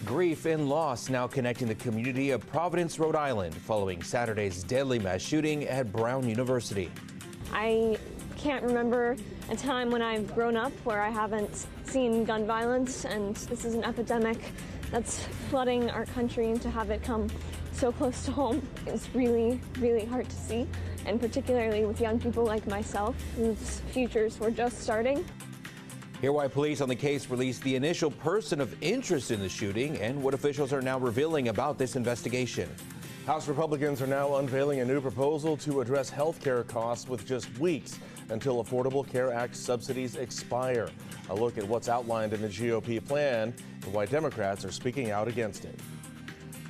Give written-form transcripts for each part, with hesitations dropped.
Grief and loss now connecting the community of Providence, Rhode Island, following Saturday's deadly mass shooting at Brown University. I can't remember a time when I've grown up where I haven't seen gun violence, and this is an epidemic that's flooding our country, and to have it come so close to home is really, really hard to see, and particularly with young people like myself whose futures were just starting. Hear why police on the case released the initial person of interest in the shooting and what officials are now revealing about this investigation. House Republicans are now unveiling a new proposal to address health care costs with just weeks until Affordable Care Act subsidies expire. A look at what's outlined in the GOP plan and why Democrats are speaking out against it.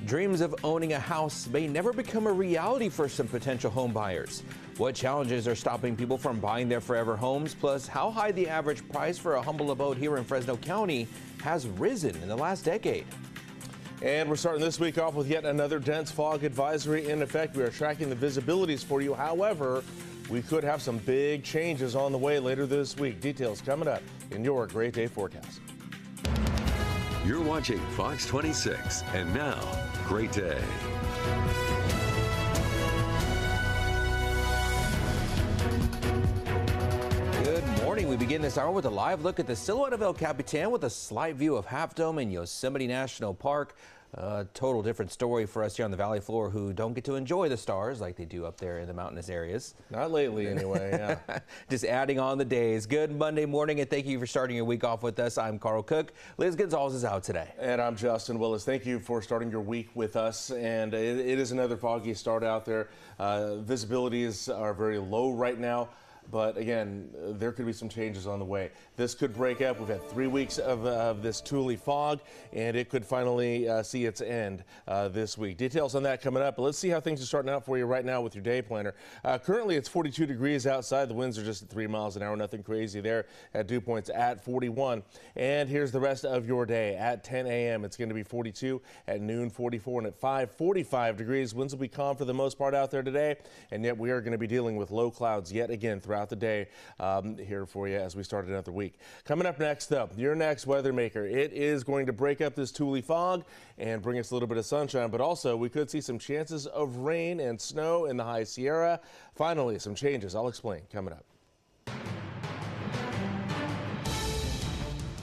Dreams of owning a house may never become a reality for some potential home buyers. What challenges are stopping people from buying their forever homes, plus how high the average price for a humble abode here in Fresno County has risen in the last decade. And we're starting this week off with yet another dense fog advisory in effect. We are tracking the visibilities for you. However, we could have some big changes on the way later this week. Details coming up in your Great Day forecast. You're watching Fox 26, and now, Great Day. Good morning. We begin this hour with a live look at the silhouette of El Capitan with a slight view of Half Dome in Yosemite National Park. A total different story for us here on the valley floor who don't get to enjoy the stars like they do up there in the mountainous areas. Not lately anyway, yeah. Just adding on the days. Good Monday morning, and thank you for starting your week off with us. I'm Carl Cook. Liz Gonzalez is out today. And I'm Justin Willis. Thank you for starting your week with us. And it is another foggy start out there. Visibilities are very low right now. But again, there could be some changes on the way. This could break up. We've had 3 weeks of this Thule fog, and it could finally see its end this week. Details on that coming up. But let's see how things are starting out for you right now with your day planner. Currently, it's 42 degrees outside. The winds are just at 3 miles an hour. Nothing crazy there. At dew points at 41. And here's the rest of your day. At 10 a.m., it's going to be 42. At noon, 44. And at 5, 45 degrees. Winds will be calm for the most part out there today. And yet we are going to be dealing with low clouds yet again throughout the day here for you as we start another week. Coming up next, though, your next weather maker. It is going to break up this Thule fog and bring us a little bit of sunshine, but also we could see some chances of rain and snow in the High Sierra. Finally, some changes. I'll explain coming up.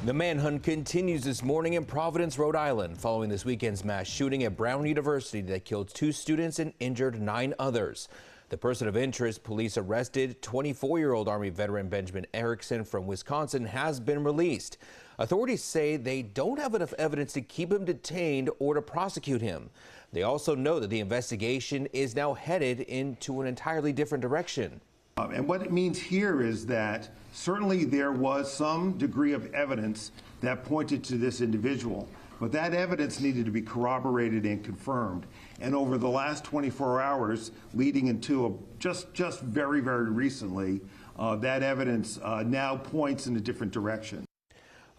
The manhunt continues this morning in Providence, Rhode Island, following this weekend's mass shooting at Brown University that killed 2 students and injured 9 others. The person of interest police arrested, 24-year-old Army veteran Benjamin Erickson from Wisconsin, has been released. Authorities say they don't have enough evidence to keep him detained or to prosecute him. They also know that the investigation is now headed into an entirely different direction. And what it means here is that certainly there was some degree of evidence that pointed to this individual, but that evidence needed to be corroborated and confirmed. And over the last 24 hours, leading into just very, very recently, that evidence now points in a different direction.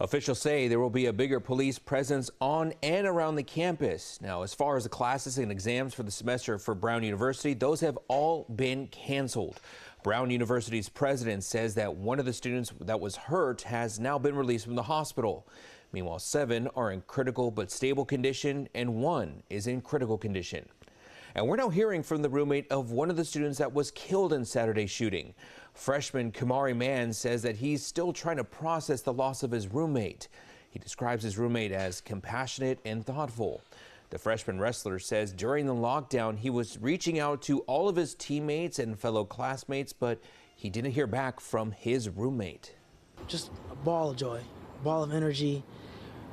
Officials say there will be a bigger police presence on and around the campus. Now, as far as the classes and exams for the semester for Brown University, those have all been canceled. Brown University's president says that one of the students that was hurt has now been released from the hospital. Meanwhile, 7 are in critical but stable condition and 1 is in critical condition. And we're now hearing from the roommate of one of the students that was killed in Saturday's shooting. Freshman Khimari Manns says that he's still trying to process the loss of his roommate. He describes his roommate as compassionate and thoughtful. The freshman wrestler says during the lockdown, he was reaching out to all of his teammates and fellow classmates, but he didn't hear back from his roommate. Just a ball of joy, ball of energy.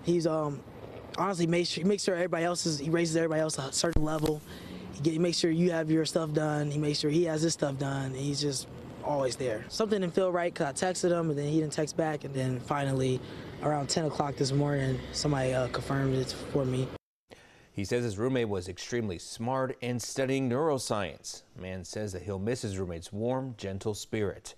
He's honestly makes sure everybody else he raises everybody else at a certain level. He makes sure you have your stuff done. He makes sure he has his stuff done. He's just always there. Something didn't feel right because I texted him and then he didn't text back. And then finally, around 10 o'clock this morning, somebody confirmed it for me. He says his roommate was extremely smart and studying neuroscience. Manns says that he'll miss his roommate's warm, gentle spirit.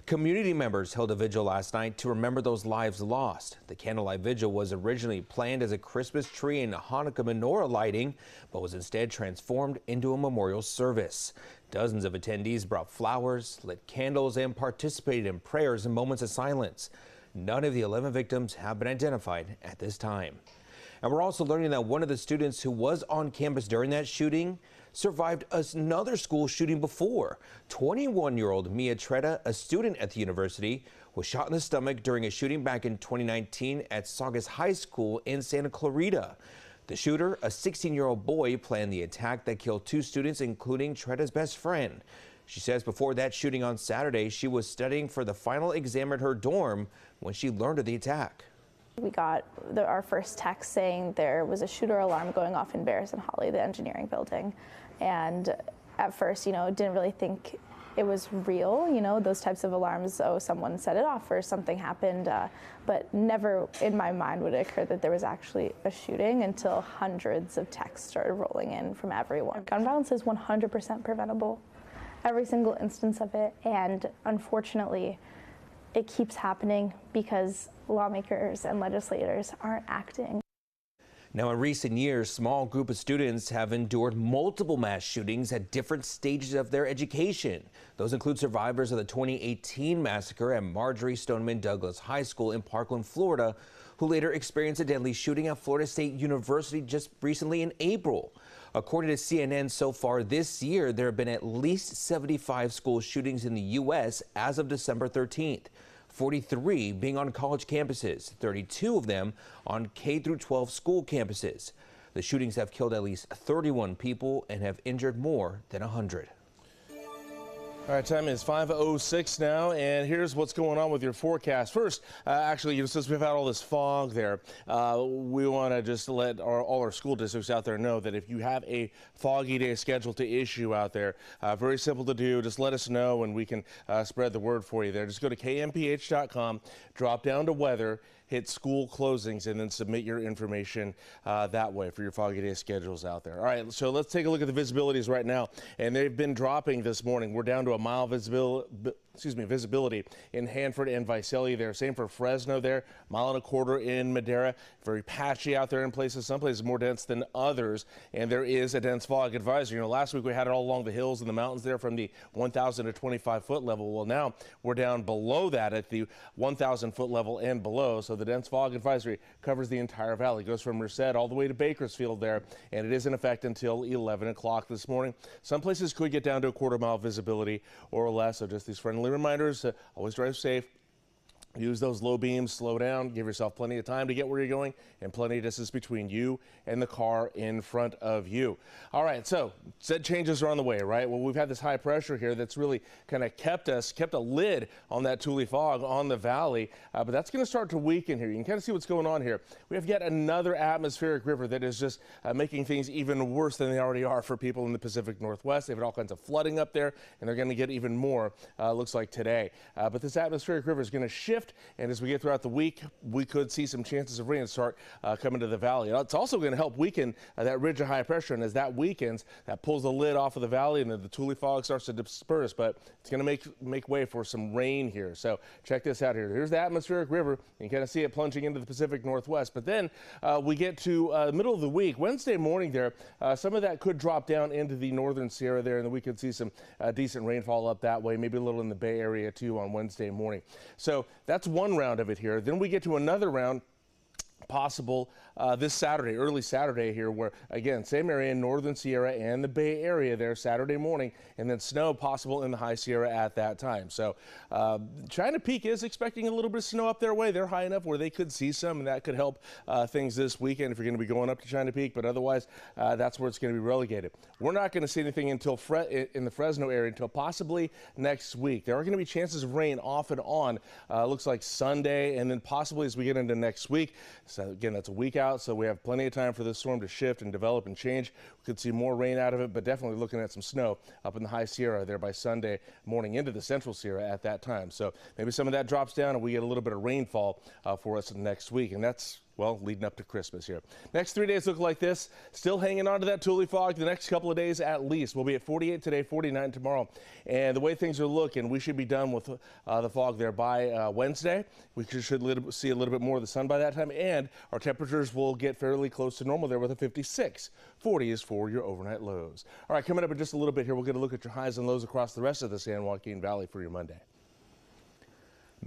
Community members held a vigil last night to remember those lives lost. The candlelight vigil was originally planned as a Christmas tree and Hanukkah menorah lighting, but was instead transformed into a memorial service. Dozens of attendees brought flowers, lit candles, and participated in prayers and moments of silence. None of the 11 victims have been identified at this time. And we're also learning that one of the students who was on campus during that shooting survived another school shooting before. 21-year-old Mia Tretta, a student at the university, was shot in the stomach during a shooting back in 2019 at Saugus High School in Santa Clarita. The shooter, a 16-year-old boy, planned the attack that killed 2 students, including Tretta's best friend. She says before that shooting on Saturday, she was studying for the final exam at her dorm when she learned of the attack. We got our first text saying there was a shooter alarm going off in Bears and Holly, the engineering building. And at first, didn't really think it was real, those types of alarms, oh, someone set it off or something happened, but never in my mind would it occur that there was actually a shooting until hundreds of texts started rolling in from everyone. Gun violence is 100% preventable, every single instance of it, and unfortunately, it keeps happening because lawmakers and legislators aren't acting. Now, in recent years, small group of students have endured multiple mass shootings at different stages of their education. Those include survivors of the 2018 massacre at Marjorie Stoneman Douglas High School in Parkland, Florida, who later experienced a deadly shooting at Florida State University just recently in April. According to CNN, so far this year, there have been at least 75 school shootings in the U.S. as of December 13th. 43 being on college campuses, 32 of them on K-12 school campuses. The shootings have killed at least 31 people and have injured more than 100. All right, time is 5:06 now, and here's what's going on with your forecast. First, actually, since we've had all this fog there, we want to just let all our school districts out there know that if you have a foggy day scheduled to issue out there, very simple to do. Just let us know, and we can spread the word for you there. Just go to KMPH.com, drop down to weather, hit school closings, and then submit your information that way for your foggy day schedules out there. All right, so let's take a look at the visibilities right now, and they've been dropping this morning. We're down to a mile visibility in Hanford and Visalia there. Same for Fresno there, 1.25 miles in Madera. Very patchy out there in places, some places more dense than others, and there is a dense fog advisory. Last week we had it all along the hills and the mountains there from the 1,000 to 25-foot level. Well, now we're down below that at the 1,000-foot level and below, so the dense fog advisory covers the entire valley. It goes from Merced all the way to Bakersfield there, and it is in effect until 11 o'clock this morning. Some places could get down to a 1/4 mile visibility or less, so just these friendly reminders, always drive safe. Use those low beams, slow down, give yourself plenty of time to get where you're going and plenty of distance between you and the car in front of you. All right, so said changes are on the way, right? Well, we've had this high pressure here that's really kind of kept a lid on that Tule fog on the valley, but that's going to start to weaken here. You can kind of see what's going on here. We have yet another atmospheric river that is just making things even worse than they already are for people in the Pacific Northwest. They've had all kinds of flooding up there, and they're going to get even more, looks like today. But this atmospheric river is going to shift, and as we get throughout the week, we could see some chances of rain start coming to the valley. It's also going to help weaken that ridge of high pressure, and as that weakens, that pulls the lid off of the valley, and then the Tule fog starts to disperse, but it's going to make way for some rain here. So check this out here. Here's the atmospheric river. You can kind of see it plunging into the Pacific Northwest, but then we get to the middle of the week, Wednesday morning there, some of that could drop down into the northern Sierra there, and then we could see some decent rainfall up that way, maybe a little in the Bay Area too on Wednesday morning. So that's one round of it here. Then we get to another round possible this Saturday, early Saturday here, where again, same area in northern Sierra and the Bay Area there Saturday morning, and then snow possible in the high Sierra at that time. So China Peak is expecting a little bit of snow up their way. They're high enough where they could see some, and that could help things this weekend if you're going to be going up to China Peak, but otherwise that's where it's going to be relegated. We're not going to see anything until in the Fresno area until possibly next week. There are going to be chances of rain off and on, looks like Sunday, and then possibly as we get into next week. So again, that's a week out, so we have plenty of time for this storm to shift and develop and change. We could see more rain out of it, but definitely looking at some snow up in the high Sierra there by Sunday morning into the central Sierra at that time. So maybe some of that drops down and we get a little bit of rainfall for us next week, and that's, well, leading up to Christmas here. Next 3 days look like this. Still hanging on to that Tule fog the next couple of days at least. We'll be at 48 today, 49 tomorrow. And the way things are looking, we should be done with the fog there by Wednesday. We should see a little bit more of the sun by that time, and our temperatures will get fairly close to normal there with a 56. 40 is for your overnight lows. All right, coming up in just a little bit here, we'll get a look at your highs and lows across the rest of the San Joaquin Valley for your Monday.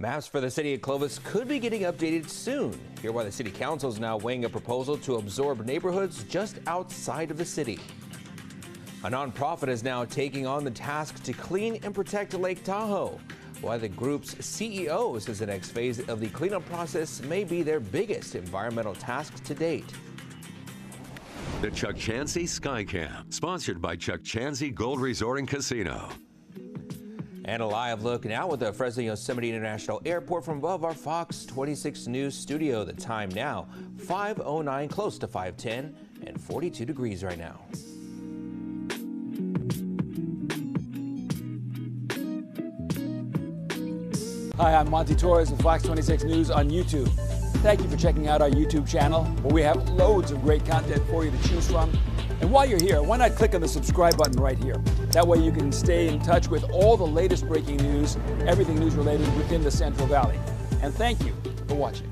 Maps for the city of Clovis could be getting updated soon. Hear why the city council is now weighing a proposal to absorb neighborhoods just outside of the city. A nonprofit is now taking on the task to clean and protect Lake Tahoe. Why the group's CEO says the next phase of the cleanup process may be their biggest environmental task to date. The Chuck Chansey Skycam, sponsored by Chuck Chansey Gold Resort and Casino. And a live look now with the Fresno Yosemite International Airport from above our Fox 26 News studio. The time now, 5:09, close to 5:10, and 42 degrees right now. Hi, I'm Monty Torres with Fox 26 News on YouTube. Thank you for checking out our YouTube channel, where we have loads of great content for you to choose from. And while you're here, why not click on the subscribe button right here? That way you can stay in touch with all the latest breaking news, everything news related within the Central Valley. And thank you for watching.